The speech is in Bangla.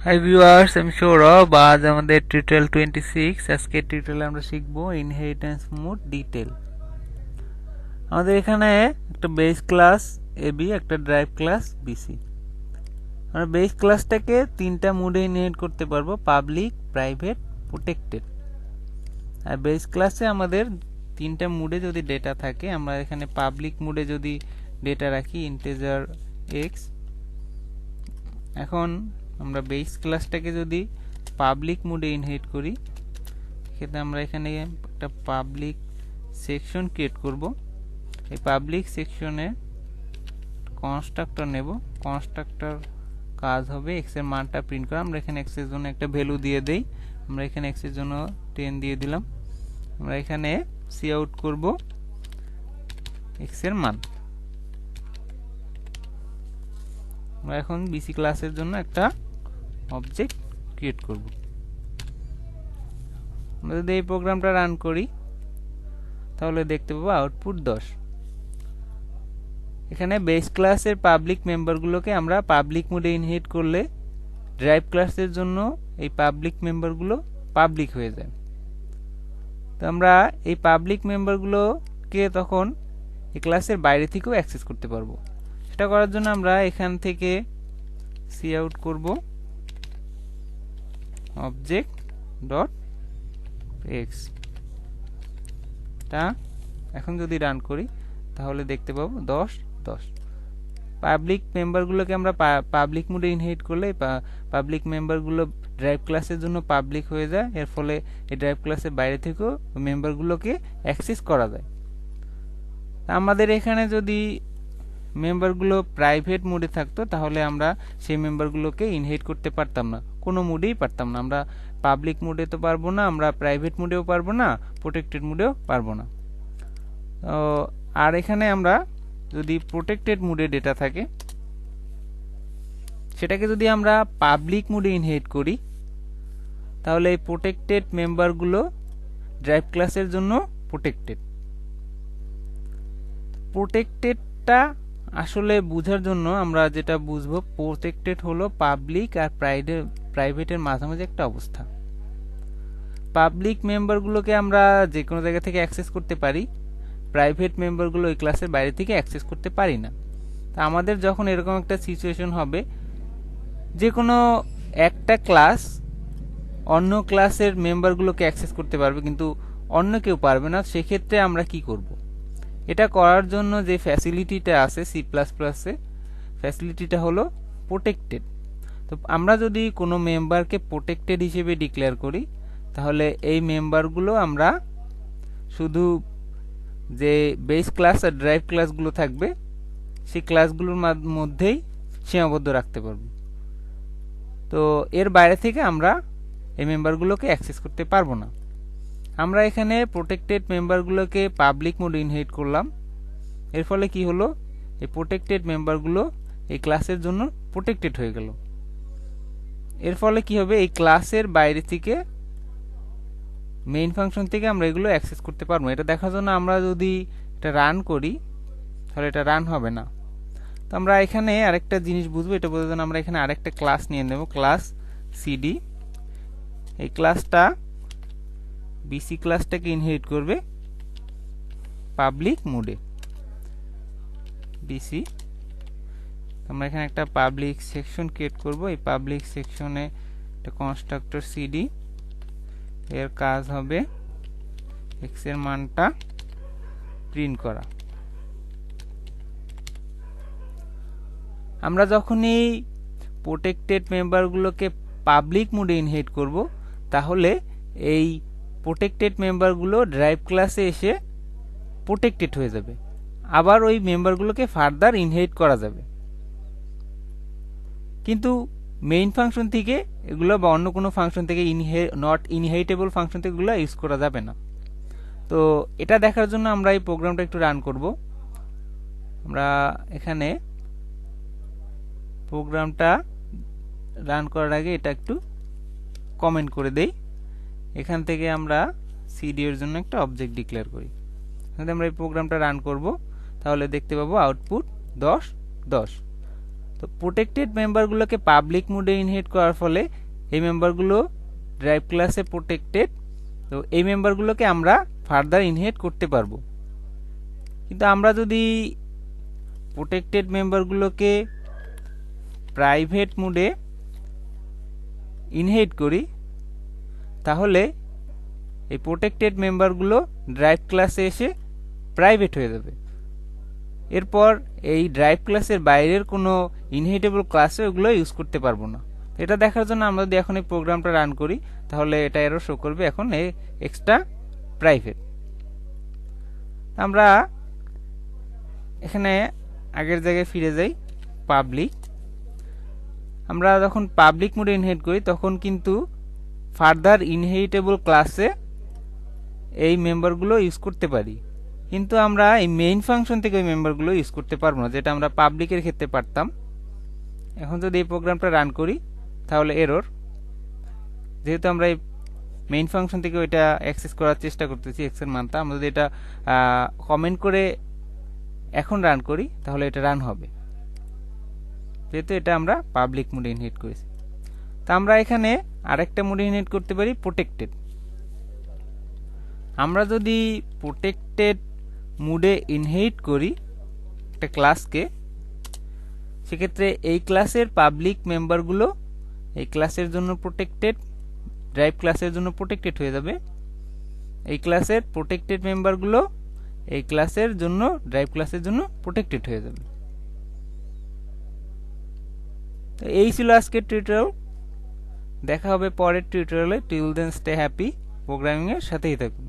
হাই ভিউয়ার্স, আমি সৌরভ। আজ আমাদের টিউটোরিয়াল 26। আজকের টিউটোরিয়ালে আমরা শিখব ইনহেরিটেন্স মোড ডিটেল। আমাদের এখানে একটা বেস ক্লাস এবি, একটা ড্রাইভ ক্লাস বিসি। আমরা বেস ক্লাসটাকে তিনটা মোডে ইনহেরিট করতে পারবো: পাবলিক, প্রাইভেট, প্রোটেক্টেড। আর বেস ক্লাসে আমাদের তিনটা মোডে যদি ডেটা থাকে, আমরা এখানে পাবলিক মোডে যদি ডেটা রাখি ইন্টিজার এক্স, এখন আমরা বেস ক্লাসটাকে যদি পাবলিক মোডে ইনহেরিট করি, সেক্ষেত্রে আমরা এখানে একটা পাবলিক সেকশন ক্রিয়েট করব। এই পাবলিক সেকশনে কনস্ট্রাক্টর নেব। কনস্ট্রাক্টর কাজ হবে এক্স এর মানটা প্রিন্ট করা। আমরা এখানে এক্স এর জন্য একটা ভ্যালু দিয়ে দেই। আমরা এখানে এক্স এর জন্য 10 দিয়ে দিলাম। আমরা এখানে সি আউট করব এক্স এর মান। আমরা এখন বিসি ক্লাসের জন্য একটা অবজেক্ট ক্রিয়েট করব। আমরা যদি এই প্রোগ্রামটা রান করি, তাহলে দেখতে পাবো আউটপুট 10। এখানে বেস ক্লাসের পাবলিক মেম্বারগুলোকে আমরা পাবলিক মোডে ইনহেরিট করলে ড্রাইভ ক্লাসের জন্য এই পাবলিক মেম্বারগুলো পাবলিক হয়ে যায়। তো আমরা এই পাবলিক মেম্বারগুলোকে তখন এই ক্লাসের বাইরে থেকেও অ্যাক্সেস করতে পারবো। সেটা করার জন্য আমরা এখান থেকে সি আউট করব অবজেক্ট ডট এক্স। টা এখন যদি রান করি, তাহলে দেখতে পাবো 10 10। পাবলিক মেম্বারগুলোকে আমরা পাবলিক মোডে ইনহেরিট করলে পাবলিক মেম্বারগুলো ড্রাইভ ক্লাসের জন্য পাবলিক হয়ে যায়। এর ফলে এই ড্রাইভ ক্লাসের বাইরে থেকেও মেম্বারগুলোকে অ্যাক্সেস করা যায়। আমাদের এখানে যদি মেম্বারগুলো প্রাইভেট মোডে থাকতো, তাহলে আমরা সেই মেম্বারগুলোকে ইনহেরিট করতে পারতাম না, কোনো মোডেই পারতাম না। আমরা পাবলিক মোডে তো পারবো না, আমরা প্রাইভেট মোডেও পারবো না, প্রোটেক্টেড মোডেও পারবো না। আর এখানে আমরা যদি প্রোটেক্টেড মোডে ডেটা থাকে, সেটাকে যদি আমরা পাবলিক মোডে ইনহেরিট করি, তাহলে এই প্রোটেক্টেড মেম্বারগুলো ড্রাইভ ক্লাসের জন্য প্রোটেক্টেড। প্রোটেক্টেডটা আসলে বোঝার জন্য আমরা যেটা বুঝবো, প্রোটেক্টেড হলো পাবলিক আর প্রাইভেটের মাঝামাঝি একটা অবস্থা। পাবলিক মেম্বারগুলোকে আমরা যে কোনো জায়গা থেকে অ্যাক্সেস করতে পারি, প্রাইভেট মেম্বারগুলো ওই ক্লাসের বাইরে থেকে অ্যাক্সেস করতে পারি না। তা আমাদের যখন এরকম একটা সিচুয়েশন হবে, যে কোনো একটা ক্লাস অন্য ক্লাসের মেম্বারগুলোকে অ্যাক্সেস করতে পারবে, কিন্তু অন্য কেউ পারবে না, সেক্ষেত্রে আমরা কি করব? এটা করার জন্য যে ফ্যাসিলিটিটা আছে সি প্লাস প্লাসে, ফ্যাসিলিটিটা হলো প্রোটেক্টেড। তো আমরা যদি কোনো মেম্বারকে প্রোটেক্টেড হিসেবে ডিক্লেয়ার করি, তাহলে এই মেম্বারগুলো আমরা শুধু যে বেস ক্লাস আর ড্রাইভ ক্লাসগুলো থাকবে, সেই ক্লাসগুলোর মধ্যেই সীমাবদ্ধ রাখতে পারব। তো এর বাইরে থেকে আমরা এই মেম্বারগুলোকে অ্যাক্সেস করতে পারবো না। আমরা এখানে প্রোটেক্টেড মেম্বারগুলোকে পাবলিক মোডে ইনহেরিট করলাম। এর ফলে কি হলো, এই প্রোটেক্টেড মেম্বারগুলো এই ক্লাসের জন্য প্রোটেক্টেড হয়ে গেল। এর ফলে কি হবে, এই ক্লাসের বাইরে থেকে মেইন ফাংশন থেকে আমরা এগুলো অ্যাক্সেস করতে পারবো। এটা দেখার জন্য আমরা যদি এটা রান করি, তাহলে এটা রান হবে না। তো আমরা এখানে আরেকটা জিনিস বুঝবো। এটা বোঝার জন্য আমরা এখানে আরেকটা ক্লাস নিয়ে নেব, ক্লাস সিডি। এই ক্লাসটা বিসি ক্লাসটাকে ইনহেরিট করবে পাবলিক মোডে বিসি। আমরা এখানে একটা পাবলিক সেকশন ক্রিয়েট করব। এই পাবলিক সেকশনে একটা কনস্ট্রাক্টর সিডি, এর কাজ হবে এক্স এর মানটা প্রিন্ট করা। আমরা যখনই প্রোটেক্টেড মেম্বারগুলোকে পাবলিক মোডে ইনহেরিট করব, তাহলে এই প্রোটেক্টেড মেম্বারগুলো ড্রাইভ ক্লাসে এসে প্রোটেক্টেড হয়ে যাবে। আবার ওই মেম্বারগুলোকে ফার্দার ইনহেরিট করা যাবে, কিন্তু মেইন ফাংশন থেকে এগুলো বা অন্য কোনো ফাংশন থেকে নট ইনহেরিটেবল ফাংশন থেকে এগুলো ইউজ করা যাবে না। তো এটা দেখার জন্য আমরা এই প্রোগ্রামটা একটু রান করব। আমরা এখানে প্রোগ্রামটা রান করার আগে এটা একটু কমেন্ট করে দেই। এখান থেকে আমরা সিডি এর জন্য একটা অবজেক্ট ডিক্লেয়ার করি। যদি আমরা এই প্রোগ্রামটা রান করব, তাহলে দেখতে পাবো আউটপুট 10 10। তো প্রোটেক্টেড মেম্বারগুলোকে পাবলিক মোডে ইনহেরিট করার ফলে এই মেম্বারগুলো ড্রাইভ ক্লাসে প্রোটেক্টেড, তো এই মেম্বারগুলোকে আমরা ফার্দার ইনহেরিট করতে পারবো। কিন্তু আমরা যদি প্রোটেক্টেড মেম্বারগুলোকে প্রাইভেট মোডে ইনহেরিট করি তাহলে এই প্রোটেক্টেড মেম্বারগুলো ড্রাইভ ক্লাসে এসে প্রাইভেট হয়ে যাবে। এরপর এই ড্রাইভ ক্লাসের বাইরের কোনো ইনহেরিটেবল ক্লাসে ওগুলো ইউজ করতে পারবো না। এটা দেখার জন্য আমরা যদি এখন এই প্রোগ্রামটা রান করি তাহলে এটা এরর শো করবে এখন এক্সট্রা প্রাইভেট। আমরা এখানে আগের জায়গায় ফিরে যাই, পাবলিক। আমরা যখন পাবলিক মোডে ইনহেরিট করি তখন কিন্তু ফার্দার ইনহেরিটেবল ক্লাসে এই মেম্বারগুলো ইউজ করতে পারি, কিন্তু আমরা এই মেইন ফাংশন থেকে ওই মেম্বারগুলো ইউজ করতে পারবো না, যেটা আমরা পাবলিকের ক্ষেত্রে পারতাম। এখন যদি এই প্রোগ্রামটা রান করি তাহলে এরর, যেহেতু আমরা এই মেইন ফাংশন থেকে ওইটা অ্যাক্সেস করার চেষ্টা করতেছি এক্স এর মানটা, আমরা যদি এটা কমেন্ট করে এখন রান করি তাহলে এটা রান হবে, যেহেতু এটা আমরা পাবলিক মোডে ইনহেরিট করেছি। তা আমরা এখানে আরেকটা মোডে ইনহেরিট করতে পারি, প্রোটেক্টেড। আমরা যদি প্রোটেক্টেড মোডে ইনহেরিট করি একটা ক্লাসকে, সেক্ষেত্রে এই ক্লাসের পাবলিক মেম্বারগুলো এই ক্লাসের জন্য প্রোটেক্টেড, ড্রাইভ ক্লাসের জন্য প্রোটেক্টেড হয়ে যাবে। এই ক্লাসের প্রোটেক্টেড মেম্বারগুলো এই ক্লাসের জন্য, ড্রাইভ ক্লাসের জন্য প্রোটেক্টেড হয়ে যাবে। তো এই ছিল আজকের টিউটোরিয়াল। দেখা হবে পরের টিউটোরিয়ালে। Till then stay happy, programming এর সাথেই থাকুন।